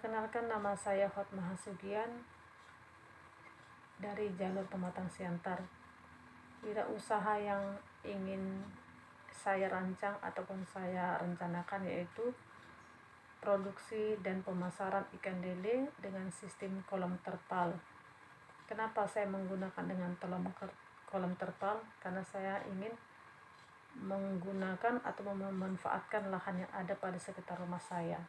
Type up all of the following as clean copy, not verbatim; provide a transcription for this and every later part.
Perkenalkan, nama saya Hotmah Sugian dari jalur Pematang Siantar. Wirausaha yang ingin saya rancang ataupun saya rencanakan yaitu produksi dan pemasaran ikan lele dengan sistem kolam terpal. Kenapa saya menggunakan dengan kolam terpal? Karena saya ingin menggunakan atau memanfaatkan lahan yang ada pada sekitar rumah saya.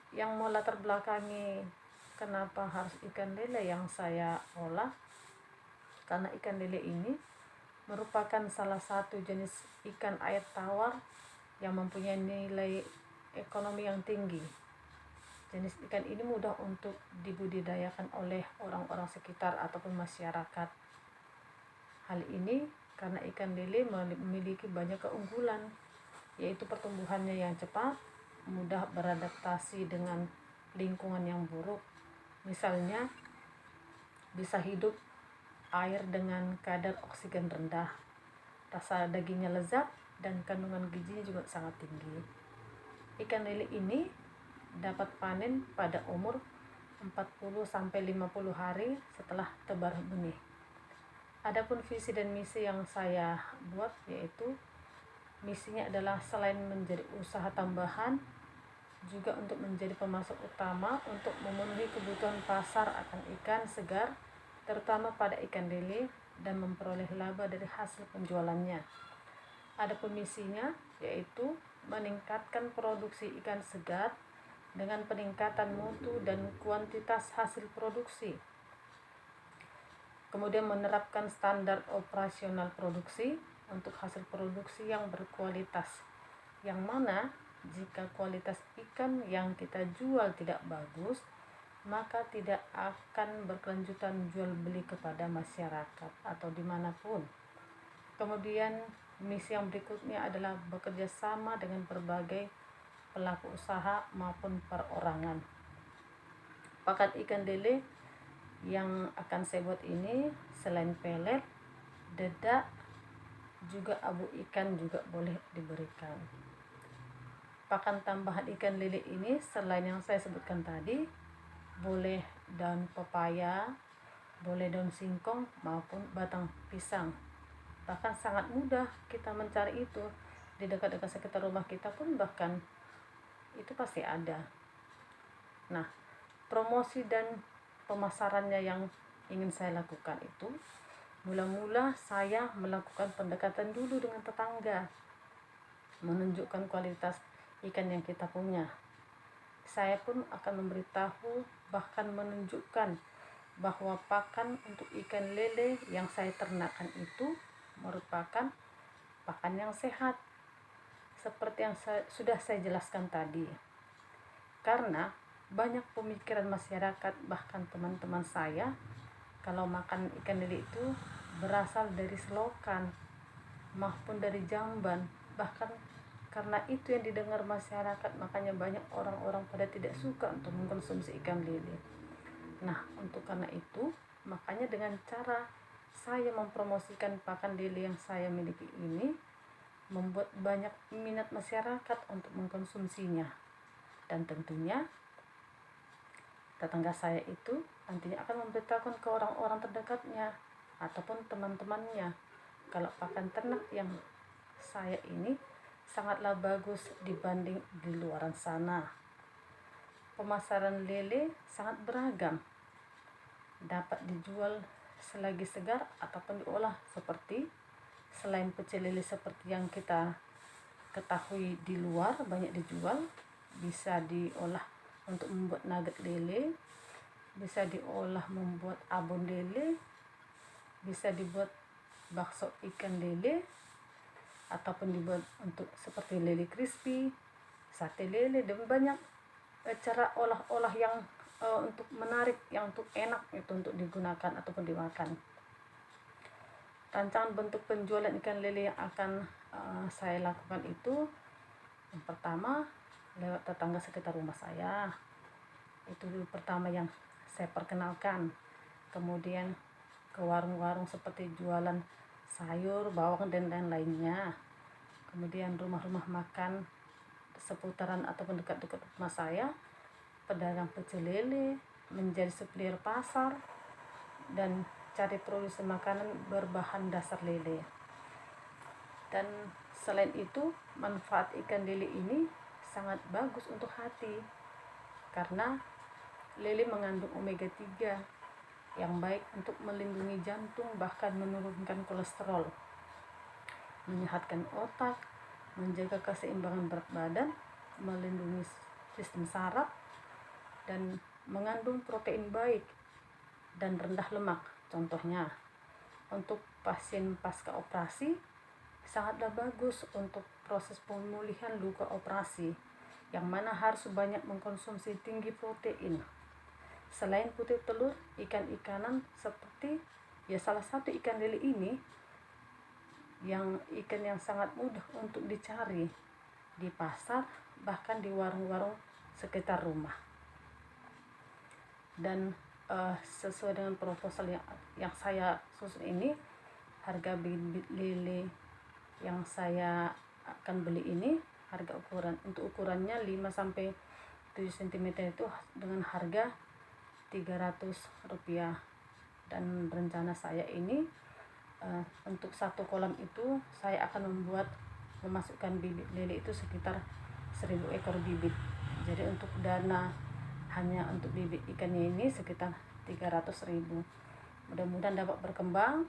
Yang melatar belakangi kenapa harus ikan lele yang saya olah, karena ikan lele ini merupakan salah satu jenis ikan air tawar yang mempunyai nilai ekonomi yang tinggi. Jenis ikan ini mudah untuk dibudidayakan oleh orang-orang sekitar ataupun masyarakat. Hal ini karena ikan lele memiliki banyak keunggulan, yaitu pertumbuhannya yang cepat, mudah beradaptasi dengan lingkungan yang buruk. Misalnya, bisa hidup air dengan kadar oksigen rendah, rasa dagingnya lezat, dan kandungan gizinya juga sangat tinggi. Ikan lele ini dapat panen pada umur 40-50 hari setelah tebar benih. Adapun visi dan misi yang saya buat yaitu misinya adalah selain menjadi usaha tambahan, juga untuk menjadi pemasok utama untuk memenuhi kebutuhan pasar akan ikan segar, terutama pada ikan lele, dan memperoleh laba dari hasil penjualannya. Adapun misinya yaitu meningkatkan produksi ikan segar dengan peningkatan mutu dan kuantitas hasil produksi. Kemudian menerapkan standar operasional produksi untuk hasil produksi yang berkualitas, yang mana jika kualitas ikan yang kita jual tidak bagus, maka tidak akan berkelanjutan jual beli kepada masyarakat atau dimanapun. Kemudian misi yang berikutnya adalah bekerja sama dengan berbagai pelaku usaha maupun perorangan. Pakan ikan lele yang akan saya buat ini selain pelet, dedak, juga abu ikan juga boleh diberikan. Pakan tambahan ikan lele ini selain yang saya sebutkan tadi, boleh daun pepaya, boleh daun singkong maupun batang pisang. Bahkan sangat mudah kita mencari itu di dekat-dekat sekitar rumah kita pun, bahkan itu pasti ada. Nah, promosi dan pemasarannya yang ingin saya lakukan itu, mula-mula saya melakukan pendekatan dulu dengan tetangga, menunjukkan kualitas ikan yang kita punya. Saya pun akan memberitahu, bahkan menunjukkan bahwa pakan untuk ikan lele yang saya ternakkan itu merupakan pakan yang sehat, seperti yang sudah saya jelaskan tadi. Karena banyak pemikiran masyarakat, bahkan teman-teman saya, kalau makan ikan lele itu berasal dari selokan maupun dari jamban. Bahkan karena itu yang didengar masyarakat, makanya banyak orang-orang pada tidak suka untuk mengkonsumsi ikan lele. Nah, untuk karena itu, makanya dengan cara saya mempromosikan pakan lele yang saya miliki ini, membuat banyak minat masyarakat untuk mengkonsumsinya. Dan tentunya tetangga saya itu nantinya akan memberitahukan ke orang-orang terdekatnya ataupun teman-temannya kalau pakan ternak yang saya ini sangatlah bagus dibanding di luaran sana. Pemasaran lele sangat beragam, dapat dijual selagi segar ataupun diolah, seperti selain pecel lele seperti yang kita ketahui di luar banyak dijual, bisa diolah untuk membuat nugget lele, bisa diolah membuat abon lele, bisa dibuat bakso ikan lele, ataupun dibuat untuk seperti lele crispy, sate lele, dan banyak cara olah-olah yang untuk menarik, yang untuk enak itu untuk digunakan ataupun dimakan. Rancangan bentuk penjualan ikan lele yang akan saya lakukan itu, yang pertama lewat tetangga sekitar rumah saya, itu pertama yang saya perkenalkan. Kemudian ke warung-warung seperti jualan sayur, bawang, dan lain-lainnya. Kemudian rumah-rumah makan seputaran ataupun dekat-dekat rumah saya, pedagang pecel lele, menjadi supplier pasar, dan cari produksi makanan berbahan dasar lele. Dan selain itu, manfaat ikan lele ini sangat bagus untuk hati karena lele mengandung omega 3 yang baik untuk melindungi jantung, bahkan menurunkan kolesterol, menyehatkan otak, menjaga keseimbangan berat badan, melindungi sistem saraf, dan mengandung protein baik dan rendah lemak. Contohnya, untuk pasien pasca operasi sangatlah bagus untuk proses pemulihan luka operasi, yang mana harus banyak mengkonsumsi tinggi protein. Selain putih telur, ikan-ikanan seperti salah satu ikan lele ini ikan yang sangat mudah untuk dicari di pasar, bahkan di warung-warung sekitar rumah. Dan sesuai dengan proposal yang saya susun ini, harga bibit lele yang saya akan beli ini, harga ukurannya 5-7 cm itu dengan harga Rp300. Dan rencana saya ini untuk satu kolam itu saya akan memasukkan bibit lele itu sekitar 1000 ekor bibit. Jadi untuk dana hanya untuk bibit ikannya ini sekitar 300.000. Mudah-mudahan dapat berkembang